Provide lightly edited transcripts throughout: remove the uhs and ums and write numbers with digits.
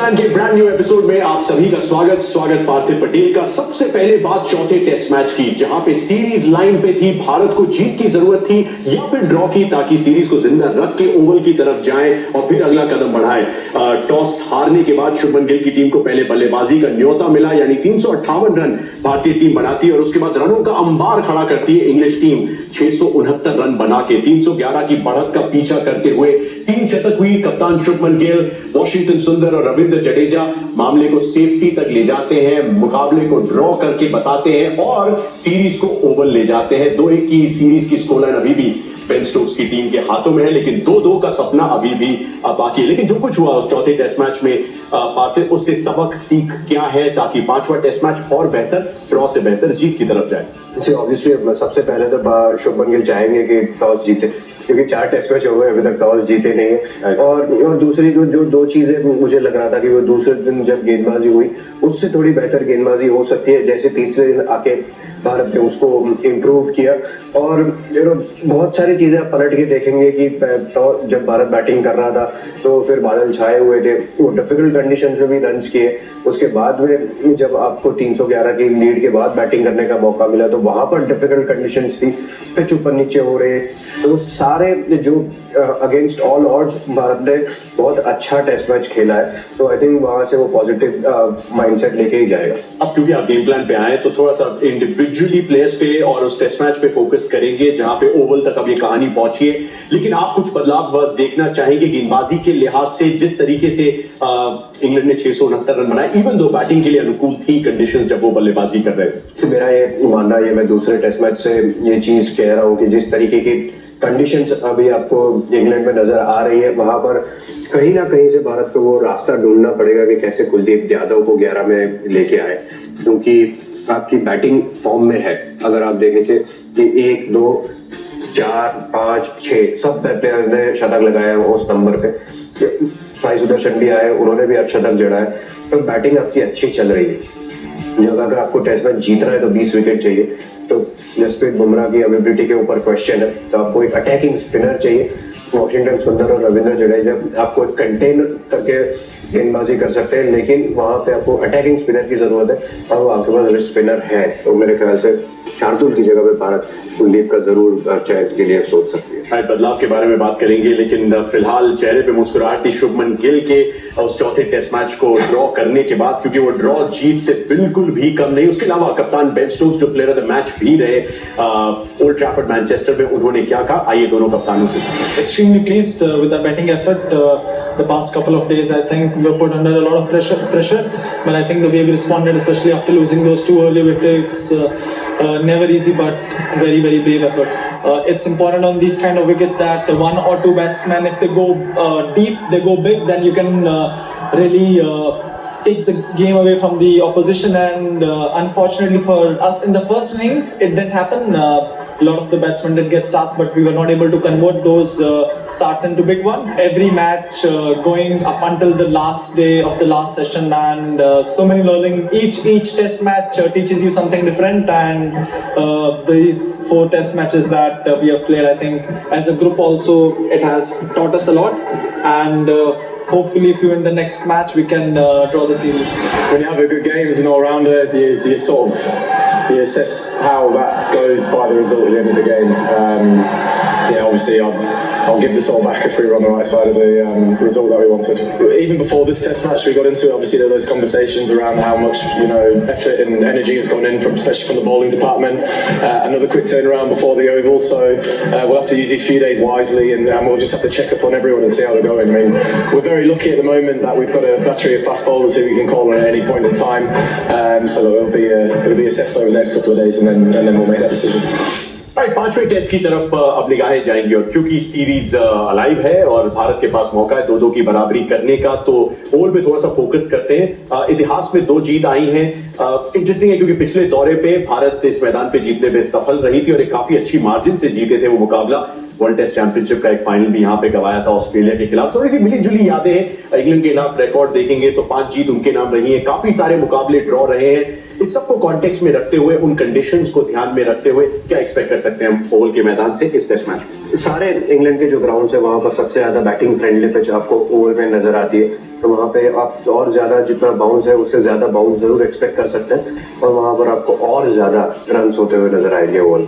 Game plan के brand new episode में आप सभी का स्वागत पार्थिव पटेल का। सबसे पहले बात चौथे टेस्ट मैच की, जहां पे सीरीज लाइन पे थी। भारत को जीत की जरूरत थी या फिर ड्रॉ की, ताकि सीरीज को जिंदा रख के ओवल की तरफ जाएं और फिर अगला कदम बढ़ाएं। टॉस हारने के बाद शुभमन गिल की टीम को पहले बल्लेबाजी का न्योता मिला, यानी 358 रन भारतीय टीम बनाती है और उसके बाद रनों का अंबार खड़ा करती है इंग्लिश टीम। 669 रन बना के 311 की बढ़त का पीछा करते हुए 3 शतक हुई। कप्तान शुभमन गिल, वाशिंगटन सुंदर और रविंद्र जडेजा मामले को सेफ्टी तक ले जाते हैं, मुकाबले को ड्रॉ करके बताते हैं और सीरीज को ओवल ले जाते हैं। 2-1 की सीरीज की स्कोर लाइन अभी भी बेन स्टोक्स की टीम के हाथों में है, लेकिन 2-2 का सपना अभी भी बाकी है। लेकिन जो कुछ हुआ उस चौथे टेस्ट मैच में पार्थिव, उससे सबक सीख क्या है ताकि 5वां टेस्ट मैच और बेहतर, ड्रॉ से बेहतर जीत की तरफ जाए? ऑब्वियसली सबसे पहले तो शुभमन गिल चाहेंगे कि टॉस जीते, क्योंकि 4 टेस्ट मैच हो गए अभी तक टॉस जीते नहीं है। और दूसरी जो 2 चीजें मुझे लग रहा था कि वो दूसरे दिन जब गेंदबाजी हुई उससे थोड़ी बेहतर गेंदबाजी हो सकती है। जैसे तीसरे दिन आके भारत ने उसको इम्प्रूव किया और बहुत सारी चीजें आप पलट के देखेंगे कि जब भारत बैटिंग कर रहा था तो फिर बादल छाए हुए थे, वो डिफिकल्ट कंडीशंस में भी रन्स किए। उसके बाद में जब आपको 311 की लीड के बाद बैटिंग करने का मौका मिला तो वहां पर डिफिकल्ट कंडीशंस थी, पिच ऊपर नीचे हो रहे, तो सारे जो अगेंस्ट ऑल ऑड्स भारत ने बहुत अच्छा टेस्ट मैच खेला है। तो आई थिंक वहां से वो पॉजिटिव माइंडसेट लेके ही जाएगा। अब क्योंकि आप गेम प्लान पे आए तो थोड़ा सा इंडिविजुअली प्लेयर्स पे और उस टेस्ट मैच पे फोकस करेंगे, जहां पे ओवल तक अब ये कहानी पहुंची है। लेकिन आप कुछ बदलाव देखना चाहेंगे गेंदबाजी के लिहाज से? जिस तरीके से इंग्लैंड ने 669 रन बनाए, इवन दो बैटिंग के लिए अनुकूल थी कंडीशन जब वो बल्लेबाजी कर रहे थे। तो मेरा ये मानना है, मैं दूसरे टेस्ट मैच से ये चीज कह रहा हूँ कि जिस तरीके की कंडीशंस अभी आपको इंग्लैंड में नजर आ रही है, वहां पर कहीं ना कहीं से भारत को वो रास्ता ढूंढना पड़ेगा कि कैसे कुलदीप यादव को 11 में लेके आए, क्योंकि आपकी बैटिंग फॉर्म में है। अगर आप देखेंगे कि 1, 2, 4, 5, 6 सब प्लेयर्स ने शतक लगाया उस नंबर पे। साई सुदर्शन भी आए, उन्होंने भी शतक जड़ा है, तो बैटिंग आपकी अच्छी चल रही है। जब अगर आपको टेस्ट मैच जीतना है तो 20 विकेट चाहिए, तो जसप्रीत बुमराह की अवेबिलिटी के ऊपर क्वेश्चन है, तो आपको एक अटैकिंग स्पिनर चाहिए। वाशिंगटन सुंदर और रविंद्र जडेजा आपको कंटेन करके गेंदबाजी कर सकते हैं, लेकिन वहां पे आपको अटैकिंग स्पिनर की जरूरत है और वो आपके पास स्पिनर है। तो मेरे ख्याल से शार्दुल की जगह पे भारत कुलदीप का जरूर चयन के लिए सोच सकती है। बदलाव के बारे में बात करेंगे, लेकिन फिलहाल चेहरे पे मुस्कुराहट थी शुभमन गिल के उस चौथे टेस्ट मैच को ड्रॉ करने के बाद, क्योंकि वो ड्रॉ जीत से बिल्कुल भी कम नहीं। उसके अलावा कप्तान बेन स्टोक्स जो प्लेयर ऑफ द मैच भी रहे ओल्ड ट्रैफर्ड मैनचेस्टर में, उन्होंने क्या कहा, आइए दोनों कप्तानों से। Extremely pleased with our batting effort. The past couple of days, I think we were put under a lot of pressure, but I think the way we responded, especially after losing those 2 early wickets, never easy, but very, very brave effort. It's important on these kind of wickets that 1 or 2 batsmen, if they go deep, they go big, then you can really take the game away from the opposition. And unfortunately for us in the first innings, it didn't happen. A lot of the batsmen did get starts, but we were not able to convert those starts into big ones. Every match going up until the last day of the last session, and so many learning. Each test match teaches you something different, and these 4 test matches that we have played, I think as a group also, it has taught us a lot. And hopefully if we win the next match, we can draw the series. When you have a good game as an all-rounder, you sort of assess how that goes by the result at the end of the game. Obviously I'll give this all back if we were on the right side of the result that we wanted. Even before this test match we got into it, obviously there were those conversations around how much effort and energy has gone in, especially from the bowling department. Another quick turnaround before the Oval, so we'll have to use these few days wisely, and we'll just have to check up on everyone and see how they're going. I mean, we're very lucky at the moment that we've got a battery of fast bowlers who we can call on at any point in time, so it'll be assessed over the next couple of days, and then we'll make that decision. 5वें test की तरफ अब निगाहें जाएंगी, और क्योंकि series alive है और भारत के पास मौका है 2-2 की बराबरी करने का, तो ओवल पे थोड़ा सा फोकस करते हैं। इतिहास में 2 जीत आई हैं। इंटरेस्टिंग है क्योंकि पिछले दौरे पे भारत इस मैदान पे जीतने में सफल रही थी और एक काफी अच्छी मार्जिन से जीते थे वो मुकाबला। वर्ल्ड टेस्ट चैंपियनशिप का एक फाइनल भी यहाँ पे गवाया था ऑस्ट्रेलिया के खिलाफ। थोड़ी सी मिली जुली यादें हैं। इंग्लैंड के खिलाफ रिकॉर्ड देखेंगे तो 5 जीत उनके नाम रही है, काफी सारे मुकाबले ड्रॉ रहे हैं। इस सबको कॉन्टेक्स्ट में रखते हुए, उन कंडीशंस को ध्यान में रखते हुए क्या एक्सपेक्ट कर सकते हैं हम ओवल के मैदान से इस टेस्ट मैच में? सारे इंग्लैंड के जो ग्राउंड्स है वहां पर सबसे ज्यादा बैटिंग फ्रेंडली पिच आपको ओवल में नजर आती है, तो वहां पे आप और ज्यादा जितना बाउंस है उससे ज्यादा बाउंस जरूर एक्सपेक्ट कर सकते हैं और वहां पर आपको और ज्यादा रन होते हुए नजर आएंगे ओवल।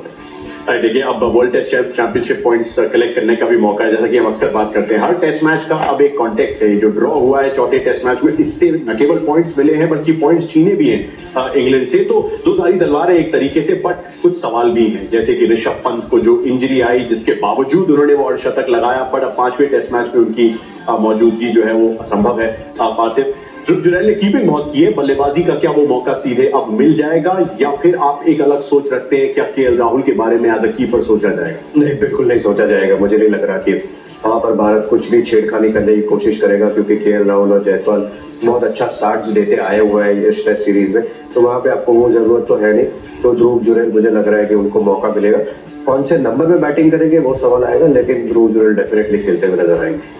देखिए, अब world test championship points collect करने का भी मौका है, जैसा कि हम अक्सर बात करते हैं। हर टेस्ट मैच का अब एक कॉन्टेक्स्ट है। जो ड्रॉ हुआ है चौथे टेस्ट मैच में, इससे न केवल पॉइंट्स मिले हैं बल्कि पॉइंट्स छीने भी हैं इंग्लैंड से। तो दो धारी तलवार है एक तरीके से, बट कुछ सवाल भी हैं, जैसे कि ऋषभ पंत को जो इंजरी आई, जिसके बावजूद उन्होंने वो अर्धशतक लगाया, बट अब 5वें टेस्ट मैच में उनकी मौजूदगी जो है वो असंभव है। पार्थिव, ध्रुव जुरैल ने कीपिंग बहुत की है, बल्लेबाजी का क्या वो मौका सीधे अब मिल जाएगा, या फिर आप एक अलग सोच रखते हैं? क्या केएल राहुल के बारे में एज अ कीपर सोचा जाएगा? नहीं, बिल्कुल नहीं सोचा जाएगा। मुझे नहीं लग रहा कि वहां पर भारत कुछ भी छेड़खानी करने की कोशिश करेगा, क्योंकि केएल राहुल और जायसवाल बहुत अच्छा स्टार्ट देते आए हुए हैं इस टेस्ट सीरीज में, तो वहां पे आपको वो जरूरत तो है नहीं। तो ध्रुव जुरैल मुझे लग रहा है कि उनको मौका मिलेगा। कौन से नंबर में बैटिंग करेंगे वो सवाल आएगा, लेकिन ध्रुव जुरैल डेफिनेटली खेलते हुए नजर आएंगे।